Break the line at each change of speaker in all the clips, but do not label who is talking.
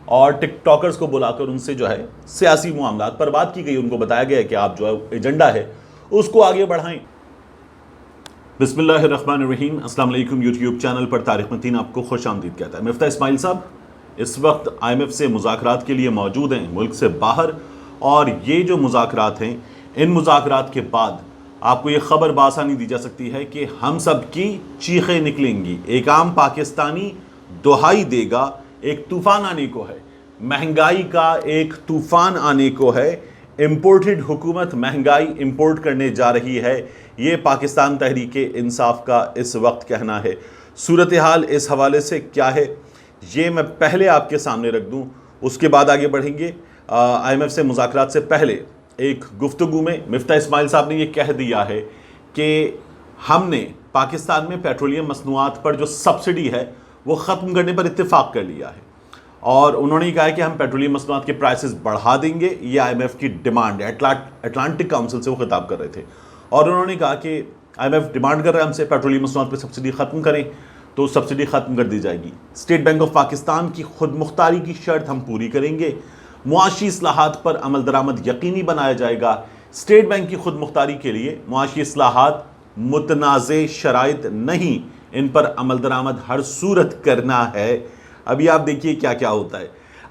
اور ٹک ٹاکرز کو بلا کر ان سے جو ہے سیاسی معاملات پر بات کی گئی. ان کو بتایا گیا کہ آپ جو ہے ایجنڈا ہے اس کو آگے بڑھائیں. بسم اللہ الرحمن الرحیم. السلام علیکم. یوٹیوب چینل پر طارق متین آپ کو خوش آمدید کہتا ہے. مفتاح اسماعیل صاحب اس وقت IMF سے مذاکرات کے لیے موجود ہیں ملک سے باہر, اور یہ جو مذاکرات ہیں ان مذاکرات کے بعد آپ کو یہ خبر بآسانی دی جا سکتی ہے کہ ہم سب کی چیخیں نکلیں گی. ایک عام پاکستانی دہائی دے گا, ایک طوفان آنے کو ہے, مہنگائی کا ایک طوفان آنے کو ہے. امپورٹڈ حکومت مہنگائی امپورٹ کرنے جا رہی ہے, یہ پاکستان تحریک انصاف کا اس وقت کہنا ہے. صورتحال اس حوالے سے کیا ہے یہ میں پہلے آپ کے سامنے رکھ دوں, اس کے بعد آگے بڑھیں گے. IMF سے مذاکرات سے پہلے ایک گفتگو میں مفتاح اسماعیل صاحب نے یہ کہہ دیا ہے کہ ہم نے پاکستان میں پیٹرولیم مصنوعات پر جو سبسڈی ہے وہ ختم کرنے پر اتفاق کر لیا ہے, اور انہوں نے کہا کہ ہم پیٹرولیم مصنوعات کے پرائسز بڑھا دیں گے. یہ IMF کی ڈیمانڈ ہے. اٹلانٹک کاؤنسل سے وہ خطاب کر رہے تھے, اور انہوں نے کہا کہ IMF ڈیمانڈ کر رہا ہے ہم سے پیٹرولیم مصنوعات پہ سبسڈی ختم کریں, تو سبسڈی ختم کر دی جائے گی. اسٹیٹ بینک آف پاکستان کی خود مختاری کی شرط ہم پوری کریں گے. معاشی اصلاحات پر عمل درآمد یقینی بنایا جائے گا. اسٹیٹ بینک کی خود مختاری کے لیے معاشی اصلاحات متنازع شرائط نہیں, ان پر عمل درآمد ہر صورت کرنا ہے. ابھی آپ دیکھیے کیا کیا ہوتا ہے.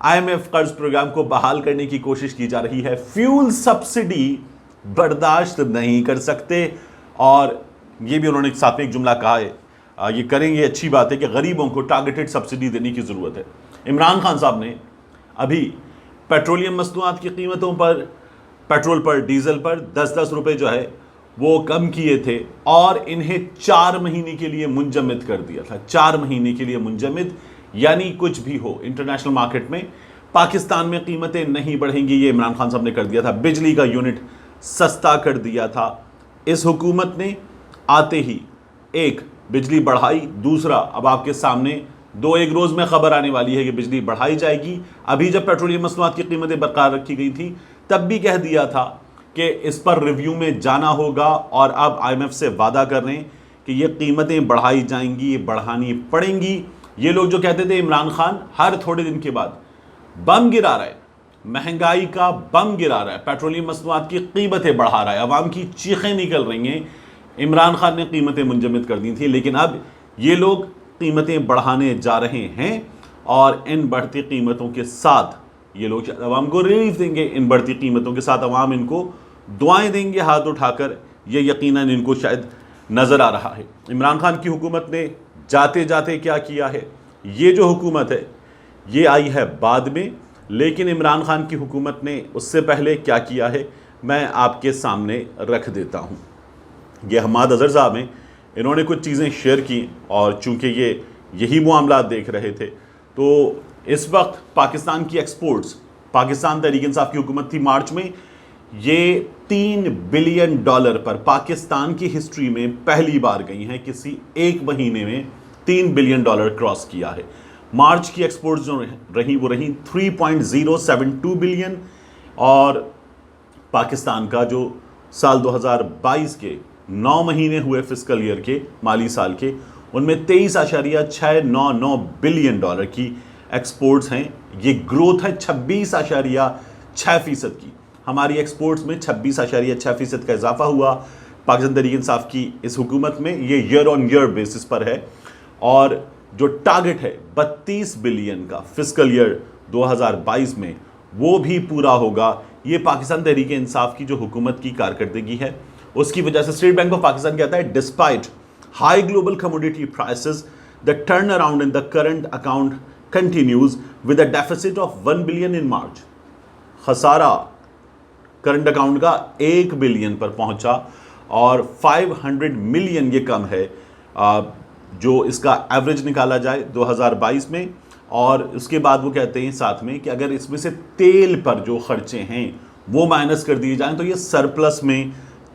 IMF قرض پروگرام کو بحال کرنے کی کوشش کی جا رہی ہے. فیول سبسڈی برداشت نہیں کر سکتے, اور یہ بھی انہوں نے ساتھ میں ایک جملہ کہا ہے, یہ کریں گے اچھی بات ہے کہ غریبوں کو ٹارگیٹڈ سبسڈی دینے کی ضرورت ہے. عمران خان صاحب نے ابھی پیٹرولیم مصنوعات کی قیمتوں پر, پیٹرول پر, ڈیزل پر 10-10 روپے جو ہے وہ کم کیے تھے, اور انہیں 4 مہینے کے لیے منجمد کر دیا تھا. 4 مہینے کے لیے منجمد, یعنی کچھ بھی ہو انٹرنیشنل مارکیٹ میں پاکستان میں قیمتیں نہیں بڑھیں گی. یہ عمران خان صاحب نے کر دیا تھا. بجلی کا یونٹ سستا کر دیا تھا. اس حکومت نے آتے ہی ایک بجلی بڑھائی, دوسرا اب آپ کے سامنے 2-1 روز میں خبر آنے والی ہے کہ بجلی بڑھائی جائے گی. ابھی جب پیٹرولیم مصنوعات کی قیمتیں برقرار رکھی گئی تھی تب بھی کہہ دیا تھا کہ اس پر ریویو میں جانا ہوگا, اور اب IMF سے وعدہ کر رہے ہیں کہ یہ قیمتیں بڑھائی جائیں گی, یہ بڑھانی پڑیں گی. یہ لوگ جو کہتے تھے عمران خان ہر تھوڑے دن کے بعد بم گرا رہا ہے, مہنگائی کا بم گرا رہا ہے, پیٹرولیم مصنوعات کی قیمتیں بڑھا رہا ہے, عوام کی چیخیں نکل رہی ہیں, عمران خان نے قیمتیں منجمد کر دی تھیں, لیکن اب یہ لوگ قیمتیں بڑھانے جا رہے ہیں, اور ان بڑھتی قیمتوں کے ساتھ یہ لوگ عوام کو ریلیف دیں گے. ان بڑھتی قیمتوں کے ساتھ عوام ان کو دعائیں دیں گے ہاتھ اٹھا کر, یہ یقیناً ان کو شاید نظر آ رہا ہے. عمران خان کی حکومت نے جاتے جاتے کیا کیا ہے, یہ جو حکومت ہے یہ آئی ہے بعد میں, لیکن عمران خان کی حکومت نے اس سے پہلے کیا کیا ہے میں آپ کے سامنے رکھ دیتا ہوں. یہ حماد اظہر صاحب ہیں, انہوں نے کچھ چیزیں شیئر کی, اور چونکہ یہ یہی معاملات دیکھ رہے تھے, تو اس وقت پاکستان کی ایکسپورٹس, پاکستان تحریک انصاف کی حکومت تھی مارچ میں, یہ $3 بلین پر پاکستان کی ہسٹری میں پہلی بار گئی ہیں. کسی ایک مہینے میں $3 بلین کراس کیا ہے. مارچ کی ایکسپورٹس جو رہیں وہ رہیں 3.072 بلین, اور پاکستان کا جو سال 2022 کے 9 مہینے ہوئے فسکل ایئر کے, مالی سال کے, ان میں $23.699 بلین کی ایکسپورٹس ہیں. یہ گروتھ ہے 26.6% کی. ہماری ایکسپورٹس میں 26.6% کا اضافہ ہوا پاکستان تحریک انصاف کی اس حکومت میں. یہ ایئر آن ایئر بیسس پر ہے, اور جو ٹارگٹ ہے 32 بلین کا فسکل ایئر 2022 میں وہ بھی پورا ہوگا. یہ پاکستان تحریک انصاف کی جو حکومت کی کارکردگی ہے اس کی وجہ سے. اسٹیٹ بینک آف پاکستان کہتا ہے despite high global commodity prices the turnaround in the current account continues with a deficit of 1 billion in March. خسارہ کرنٹ اکاؤنٹ کا 1 بلین پر پہنچا, اور 500 ملین یہ کم ہے جو اس کا ایوریج نکالا جائے 2022 میں. اور اس کے بعد وہ کہتے ہیں ساتھ میں کہ اگر اس میں سے تیل پر جو خرچے ہیں وہ مائنس کر دیے جائیں تو یہ سرپلس میں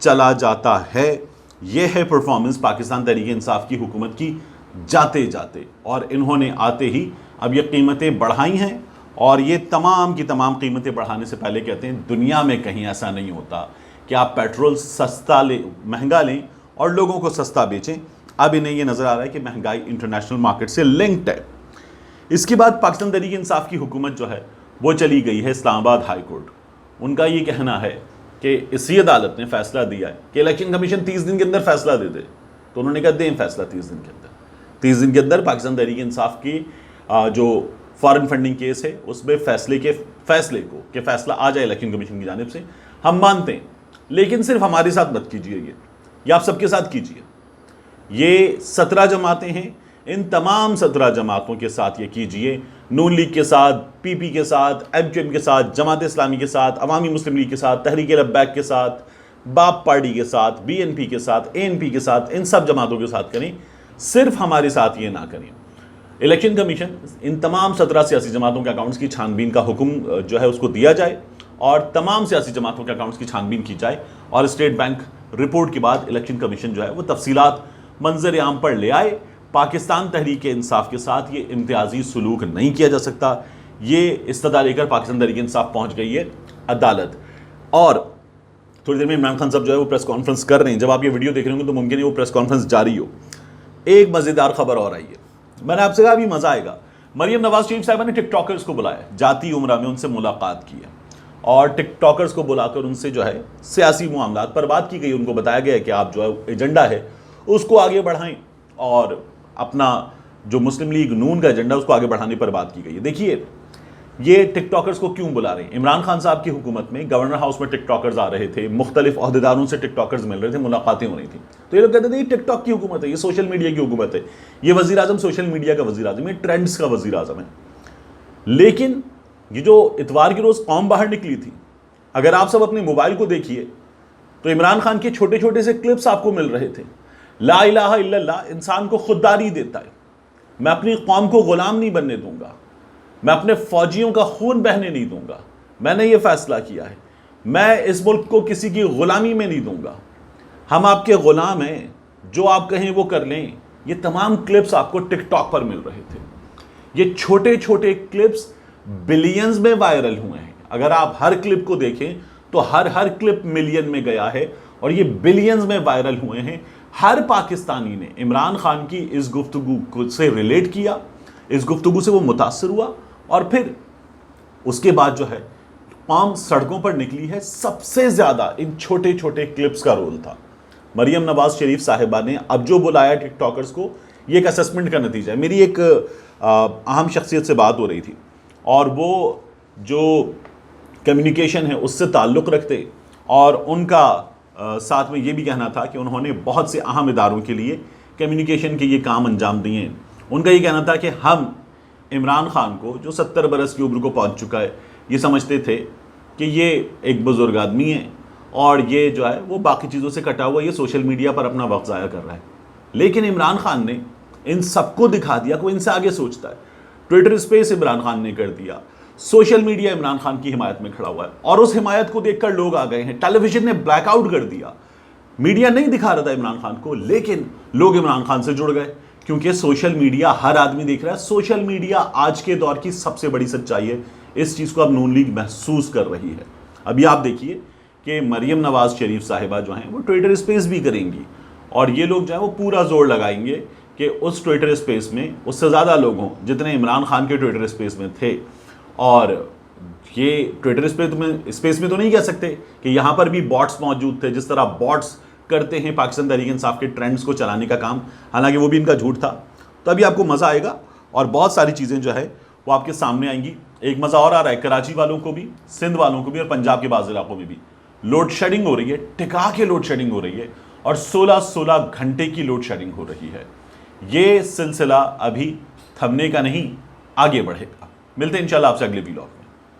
چلا جاتا ہے. یہ ہے پرفارمنس پاکستان تحریک انصاف کی حکومت کی جاتے جاتے, اور انہوں نے آتے ہی اب یہ قیمتیں بڑھائی ہیں. اور یہ تمام کی تمام قیمتیں بڑھانے سے پہلے کہتے ہیں دنیا میں کہیں ایسا نہیں ہوتا کہ آپ پیٹرول سستا لیں, مہنگا لیں اور لوگوں کو سستا بیچیں. اب انہیں یہ نظر آ رہا ہے کہ مہنگائی انٹرنیشنل مارکیٹ سے لنکڈ ہے. اس کے بعد پاکستان تحریک انصاف کی حکومت جو ہے وہ چلی گئی ہے اسلام آباد ہائی کورٹ. ان کا یہ کہنا ہے کہ اسی عدالت نے فیصلہ دیا ہے کہ الیکشن کمیشن 30 دن کے اندر فیصلہ دے دے. تو انہوں نے کہا دیں فیصلہ 30 دن کے اندر. 30 دن کے اندر پاکستان تحریک انصاف کی جو فارن فنڈنگ کیس ہے اس میں فیصلے کو کہ فیصلہ آ جائے الیکشن کمیشن کی جانب سے ہم مانتے ہیں, لیکن صرف ہمارے ساتھ مت کیجئے, یہ آپ سب کے ساتھ کیجئے. یہ 17 جماعتیں ہیں, ان تمام 17 جماعتوں کے ساتھ یہ کیجئے. نون لیگ کے ساتھ, پی پی کے ساتھ, ایم کیو ایم کے ساتھ, جماعت اسلامی کے ساتھ, عوامی مسلم لیگ کے ساتھ, تحریک لبیک کے ساتھ, باپ پارٹی کے ساتھ, بی این پی کے ساتھ, اے این پی کے ساتھ, ان سب جماعتوں کے ساتھ کریں, صرف ہمارے ساتھ یہ نہ کریں. الیکشن کمیشن ان تمام 17 سیاسی جماعتوں کے اکاؤنٹس کی چھان بین کا حکم جو ہے اس کو دیا جائے اور تمام سیاسی جماعتوں کے اکاؤنٹس کی چھان بین کی جائے, اور اسٹیٹ بینک رپورٹ کے بعد الیکشن کمیشن جو ہے وہ تفصیلات منظر عام پر لے آئے. پاکستان تحریک انصاف کے ساتھ یہ امتیازی سلوک نہیں کیا جا سکتا. یہ استدعا لے کر پاکستان تحریک انصاف پہنچ گئی ہے عدالت. اور تھوڑی دیر میں عمران خان صاحب جو ہے وہ پریس کانفرنس کر رہے ہیں. جب آپ یہ ویڈیو دیکھ رہے ہوں گے تو ممکن ہے وہ پریس کانفرنس جاری ہو. ایک مزیدار خبر اور آئی ہے, میں نے آپ سے کہا ابھی مزہ آئے گا. مریم نواز شریف صاحبہ نے ٹک ٹاکرز کو بلایا, جاتی عمرہ میں ان سے ملاقات کی ہے, اور ٹک ٹاکرز کو بلا کر ان سے جو ہے سیاسی معاملات پر بات کی گئی. ان کو بتایا گیا کہ آپ جو ہے ایجنڈا ہے اس کو آگے بڑھائیں, اور اپنا جو مسلم لیگ نون کا ایجنڈا اس کو آگے بڑھانے پر بات کی گئی ہے. دیکھیے یہ ٹک ٹاکرز کو کیوں بلا رہے ہیں. عمران خان صاحب کی حکومت میں گورنر ہاؤس میں ٹک ٹاکرز آ رہے تھے, مختلف عہدیداروں سے ٹک ٹاکرز مل رہے تھے, ملاقاتیں ہو رہی تھیں. تو یہ لوگ کہتے تھے یہ ٹک ٹاک کی حکومت ہے, یہ سوشل میڈیا کی حکومت ہے, یہ وزیر اعظم سوشل میڈیا کا وزیر اعظم ہے, ٹرینڈز کا وزیر اعظم ہے. لیکن یہ جو اتوار کی روز قوم باہر نکلی تھی, اگر آپ سب اپنے موبائل کو دیکھیے تو عمران خان کے چھوٹے چھوٹے سے کلپس آپ کو مل رہے تھے. لا الہ الا اللہ انسان کو خودداری دیتا ہے, میں اپنی قوم کو غلام نہیں بننے دوں گا, میں اپنے فوجیوں کا خون بہنے نہیں دوں گا, میں نے یہ فیصلہ کیا ہے, میں اس ملک کو کسی کی غلامی میں نہیں دوں گا, ہم آپ کے غلام ہیں, جو آپ کہیں وہ کر لیں. یہ تمام کلپس آپ کو ٹک ٹاک پر مل رہے تھے. یہ چھوٹے چھوٹے کلپس بلینز میں وائرل ہوئے ہیں. اگر آپ ہر کلپ کو دیکھیں تو ہر کلپ ملین میں گیا ہے, اور یہ بلینز میں وائرل ہوئے ہیں. ہر پاکستانی نے عمران خان کی اس گفتگو سے ریلیٹ کیا, اس گفتگو سے وہ متاثر ہوا, اور پھر اس کے بعد جو ہے قوم سڑکوں پر نکلی ہے. سب سے زیادہ ان چھوٹے چھوٹے کلپس کا رول تھا. مریم نواز شریف صاحبہ نے اب جو بلایا ٹک ٹاکرز کو, یہ ایک اسسمنٹ کا نتیجہ ہے. میری ایک اہم شخصیت سے بات ہو رہی تھی, اور وہ جو کمیونیکیشن ہے اس سے تعلق رکھتے, اور ان کا ساتھ میں یہ بھی کہنا تھا کہ انہوں نے بہت سے اہم اداروں کے لیے کمیونیکیشن کے یہ کام انجام دیے ہیں. ان کا یہ کہنا تھا کہ ہم عمران خان کو, جو 70 برس کی عمر کو پہنچ چکا ہے, یہ سمجھتے تھے کہ یہ ایک بزرگ آدمی ہے, اور یہ جو ہے وہ باقی چیزوں سے کٹا ہوا, یہ سوشل میڈیا پر اپنا وقت ضائع کر رہا ہے. لیکن عمران خان نے ان سب کو دکھا دیا کہ وہ ان سے آگے سوچتا ہے. ٹویٹر اسپیس عمران خان نے کر دیا, سوشل میڈیا عمران خان کی حمایت میں کھڑا ہوا ہے, اور اس حمایت کو دیکھ کر لوگ آ گئے ہیں. ٹیلی ویژن نے بلیک آؤٹ کر دیا, میڈیا نہیں دکھا رہا تھا عمران خان کو, لیکن لوگ عمران خان سے جڑ گئے, کیونکہ سوشل میڈیا ہر آدمی دیکھ رہا ہے. سوشل میڈیا آج کے دور کی سب سے بڑی سچائی ہے. اس چیز کو اب نون لیگ محسوس کر رہی ہے. ابھی آپ دیکھیے کہ مریم نواز شریف صاحبہ جو ہیں وہ ٹویٹر اسپیس بھی کریں گی, اور یہ لوگ جو ہیں وہ پورا زور لگائیں گے کہ اس ٹویٹر اسپیس میں اس سے زیادہ لوگ ہوں جتنے عمران خان کے ٹویٹر اسپیس میں تھے. اور یہ ٹویٹر اسپیس میں تو نہیں کہہ سکتے کہ یہاں پر بھی باٹس موجود تھے, جس طرح باٹس کرتے ہیں پاکستان تحریک انصاف کے ٹرینڈز کو چلانے کا کام, حالانکہ وہ بھی ان کا جھوٹ تھا. تو ابھی آپ کو مزہ آئے گا, اور بہت ساری چیزیں جو ہے وہ آپ کے سامنے آئیں گی. ایک مزہ اور آ رہا ہے, کراچی والوں کو بھی, سندھ والوں کو بھی, اور پنجاب کے بعض علاقوں میں بھی لوڈ شیڈنگ ہو رہی ہے, ٹکا کے لوڈ شیڈنگ ہو رہی ہے, اور 16 گھنٹے کی لوڈ شیڈنگ ہو رہی ہے. یہ سلسلہ ابھی تھمنے کا نہیں, آگے بڑھے گا. ملتے ہیں انشاءاللہ آپ سے اگلے ویلاگ.